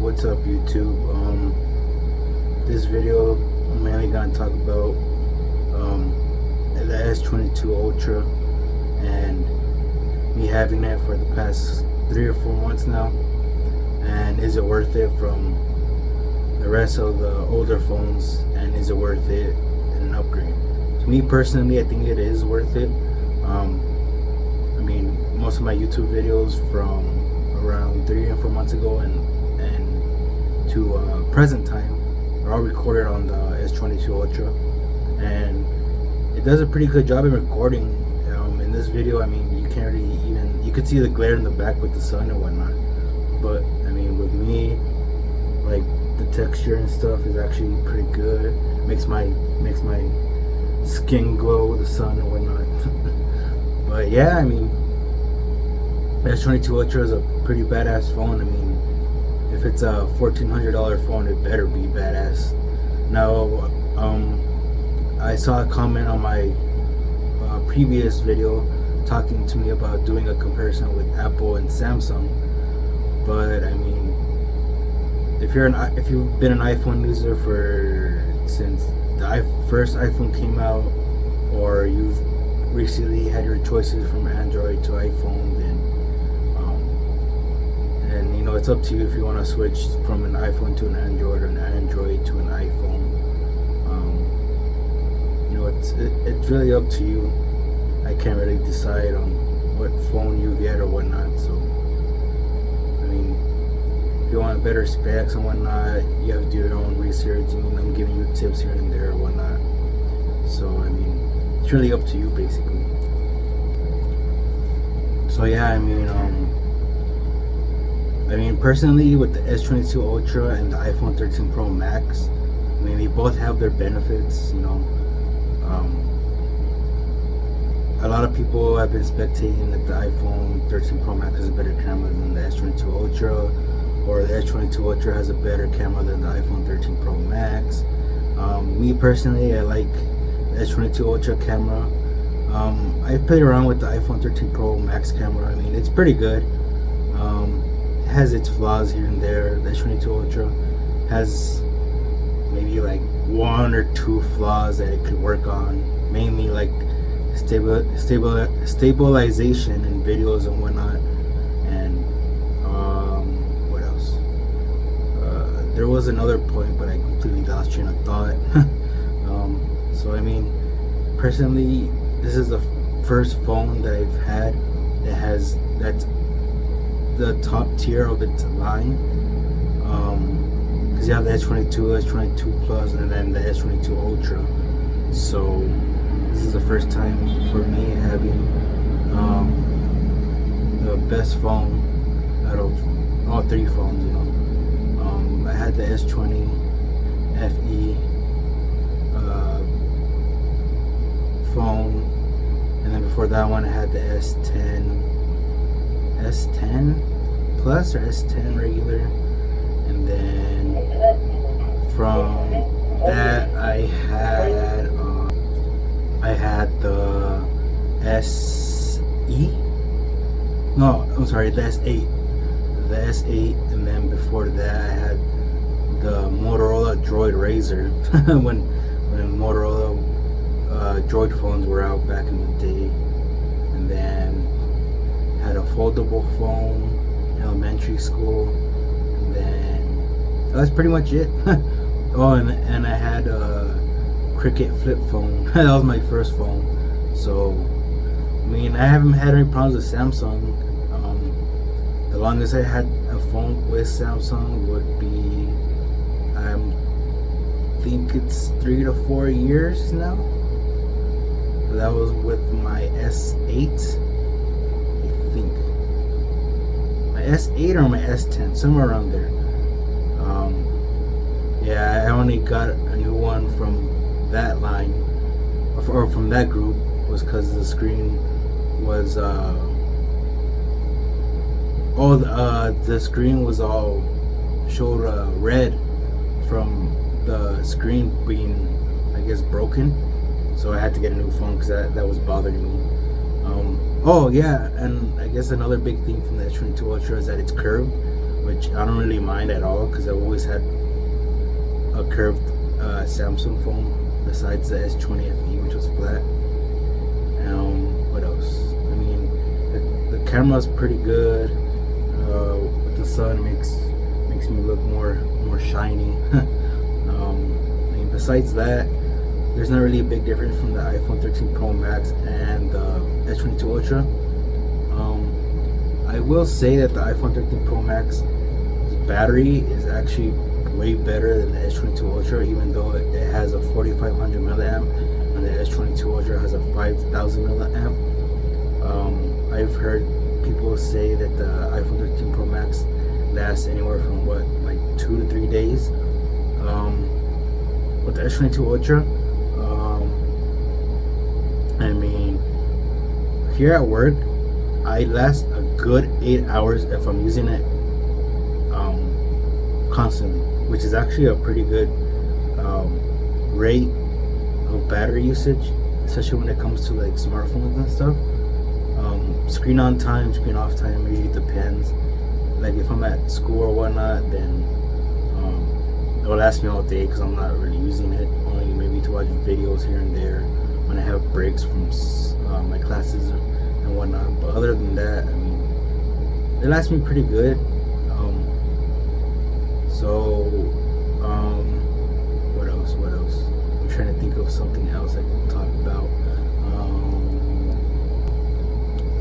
What's up YouTube? This video I'm mainly gonna talk about the S22 Ultra and me having it for the past 3 or 4 months now, and is it worth it from the rest of the older phones, and is it worth it in an upgrade? To me personally, I think it is worth it. I mean, most of my YouTube videos from around 3 or 4 months ago and to present time are all recorded on the S22 Ultra, and it does a pretty good job in recording. In this video, I mean, you can't really you could see the glare in the back with the sun and whatnot, but I mean, with me, like, the texture and stuff is actually pretty good. Makes my skin glow with the sun and whatnot. But yeah, I mean, the S22 Ultra is a pretty badass phone. I mean, if it's a $1,400 phone, it better be badass. Now, I saw a comment on my previous video talking to me about doing a comparison with Apple and Samsung, but I mean, if you've been an iPhone user since the first iPhone came out, or you've recently had your choices from Android to iPhone, then and you know, it's up to you if you want to switch from an iPhone to an Android or an Android to an iPhone. You know, it's really up to you. I can't really decide on what phone you get or whatnot. So I mean, if you want better specs and whatnot, you have to do your own research. I mean, I'm giving you tips here and there or whatnot. So I mean, it's really up to you basically. So yeah, I mean personally, with the S22 Ultra and the iPhone 13 Pro Max, I mean, they both have their benefits. You know, a lot of people have been spectating that the iPhone 13 Pro Max has a better camera than the S22 Ultra, or the S22 Ultra has a better camera than the iPhone 13 Pro Max. Me personally, I like the S22 Ultra camera. I played around with the iPhone 13 Pro Max camera. I mean, it's pretty good. It has its flaws here and there. The S22 Ultra has maybe like 1 or 2 flaws that it could work on, mainly like stabilization in videos and whatnot. And what else? There was another point, but I completely lost train of thought. So I mean, personally, this is the first phone that I've had that's the top tier of its line. Because you have the S22, S22 Plus, and then the S22 Ultra. So this is the first time for me having the best phone out of all 3 phones. You know, I had the S20 FE phone, and then before that one I had the S10 Plus or S10 regular, and then from that I had the SE. No, I'm sorry, the S8. The S8, and then before that I had the Motorola Droid Razr when Motorola Droid phones were out back in the day. And then had a foldable phone in elementary school, and then that's pretty much it. Oh, and I had a Cricket flip phone. That was my first phone. So I mean, I haven't had any problems with Samsung. The longest I had a phone with Samsung would be, I think it's 3 to 4 years now. That was with my S8, I think. My S8 or my S10, somewhere around there. Yeah, I only got a new one from that line, or from that group, was because the screen was the screen was all showed red from the screen being, I guess, broken. So I had to get a new phone because that was bothering me. Oh yeah, and I guess another big thing from the S22 Ultra is that it's curved. which I don't really mind at all because I've always had a curved Samsung phone besides the S20 FE, which was flat. What else? I mean, the camera's pretty good. With the sun, makes me look more shiny. I mean, besides that, there's not really a big difference from the iPhone 13 Pro Max and the S22 Ultra. I will say that the iPhone 13 Pro Max battery is actually way better than the S22 Ultra, even though it has a 4500 milliamp and the S22 Ultra has a 5000 milliamp. I've heard people say that the iPhone 13 Pro Max lasts anywhere from like 2 to 3 days. With the S22 Ultra, I mean, here at work, I last a good 8 hours if I'm using it constantly, which is actually a pretty good rate of battery usage, especially when it comes to like smartphones and stuff. Screen on time, screen off time usually depends. Like if I'm at school or whatnot, then it will last me all day because I'm not really using it, only maybe to watch videos here and there when I have breaks from my classes and whatnot. But other than that, I mean, it lasts me pretty good. What else? I'm trying to think of something else I can talk about.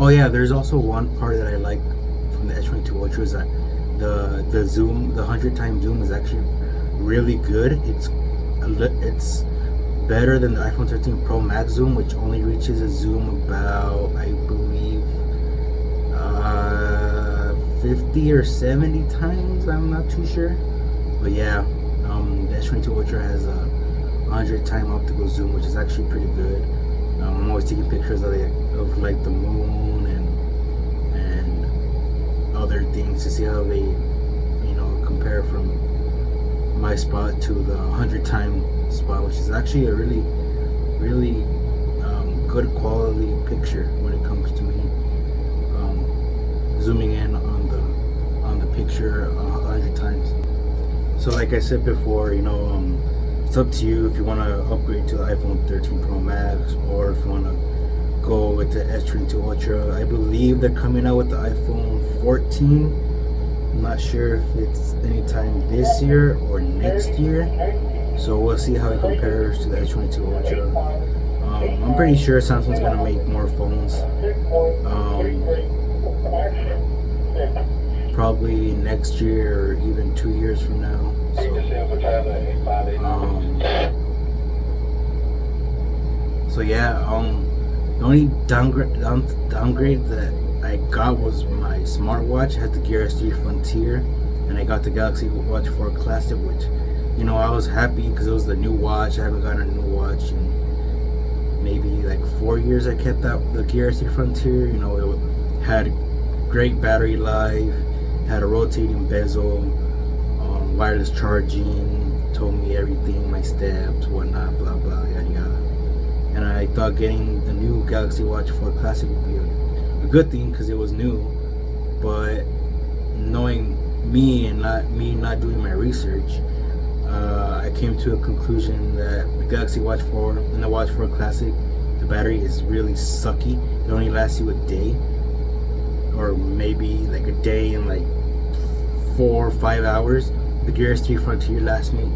Oh yeah, there's also one part that I like from the S22 Ultra is that the zoom, the 100x zoom is actually really good. It's better than the iPhone 13 Pro Max zoom, which only reaches a zoom about, I believe, 50 or 70 times. I'm not too sure, but yeah, the S22 Ultra has a 100x optical zoom, which is actually pretty good. I'm always taking pictures of like the moon and other things to see how they, compare from my spot to the 100x spot, which is actually a really good quality picture when it comes to me zooming in on the picture 100 times. So like I said before, it's up to you if you want to upgrade to the iPhone 13 Pro Max or if you want to go with the S22 Ultra. I believe they're coming out with the iPhone 14. I'm not sure if it's anytime this year or next year, so we'll see how it compares to the S22 Ultra. I'm pretty sure Samsung's gonna make more phones, probably next year or even 2 years from now. So yeah, the only downgrade that I got was my smartwatch. I had the Gear S3 Frontier, and I got the Galaxy Watch 4 Classic, which, I was happy because it was the new watch. I haven't gotten a new watch in maybe like 4 years. I kept the Gear S3 Frontier. It had great battery life, had a rotating bezel, wireless charging, told me everything, my steps, whatnot, blah blah, yada yada. And I thought getting the new Galaxy Watch 4 Classic would be a good thing because it was new. But knowing me and not doing my research, I came to a conclusion that the Galaxy Watch 4 and the Watch 4 Classic, the battery is really sucky. It only lasts you a day, or maybe like a day and like 4 or 5 hours. The Gear S3 Frontier lasts me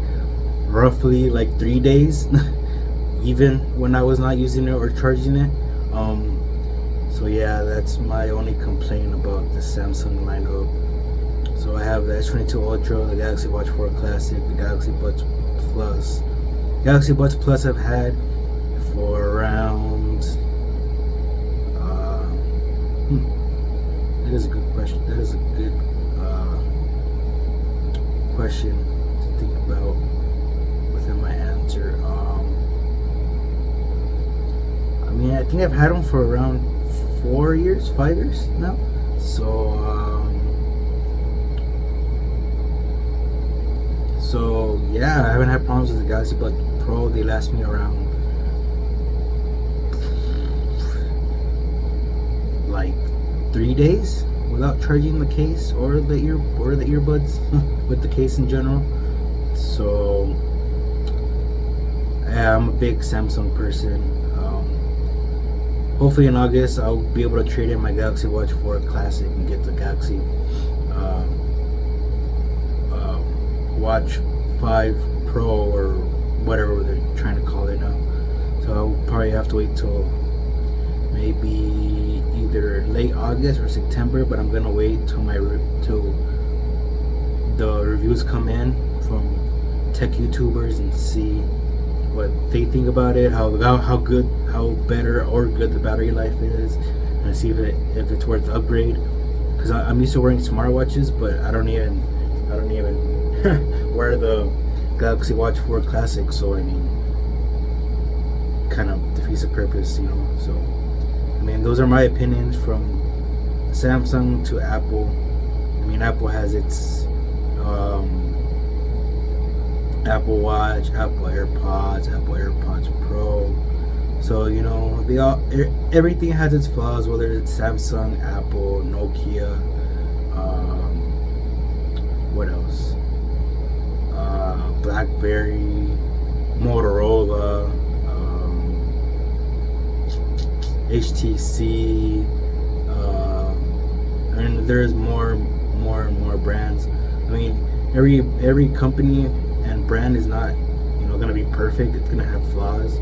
roughly like 3 days, even when I was not using it or charging it. So yeah, that's my only complaint about the Samsung lineup. So I have the S22 Ultra, the Galaxy Watch 4 Classic, the Galaxy Buds Plus. Galaxy Buds Plus I've had for around that is a good question. That is a good question to think about within my answer. I mean, I think I've had them for around 5 years now. So yeah, I haven't had problems with the Galaxy Buds Pro. They last me around like 3 days, without charging the case or the earbuds with the case in general. So yeah, I'm a big Samsung person. Hopefully in August I'll be able to trade in my Galaxy Watch 4 Classic and get the Galaxy Watch 5 Pro or whatever they're trying to call it now. So I'll probably have to wait till maybe either late August or September, but I'm gonna wait till till the reviews come in from tech YouTubers and see what they think about it, how better or good the battery life is, and see if it's worth the upgrade. Because I'm used to wearing smartwatches, but I don't even wear the Galaxy Watch 4 Classic. So I mean, kind of defeats the purpose, you know. So I mean, those are my opinions from Samsung to Apple. I mean, Apple has its Apple Watch, Apple AirPods, Apple AirPods Pro. So you know, everything has its flaws, whether it's Samsung, Apple, Nokia, what else? BlackBerry, Motorola, HTC, and there's more brands. I mean, every company and brand is not, you know, gonna be perfect. It's gonna have flaws.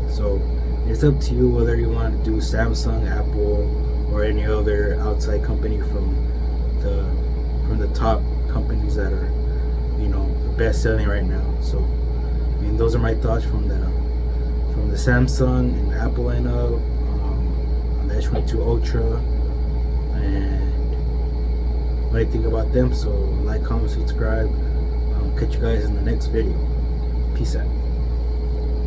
So it's up to you whether you want to do Samsung, Apple, or any other outside company from the top companies that are, you know, best selling right now. So I mean, those are my thoughts from the Samsung and Apple lineup, on the S22 Ultra, and what I think about them. So like, comment, subscribe. Catch you guys in the next video. Peace out.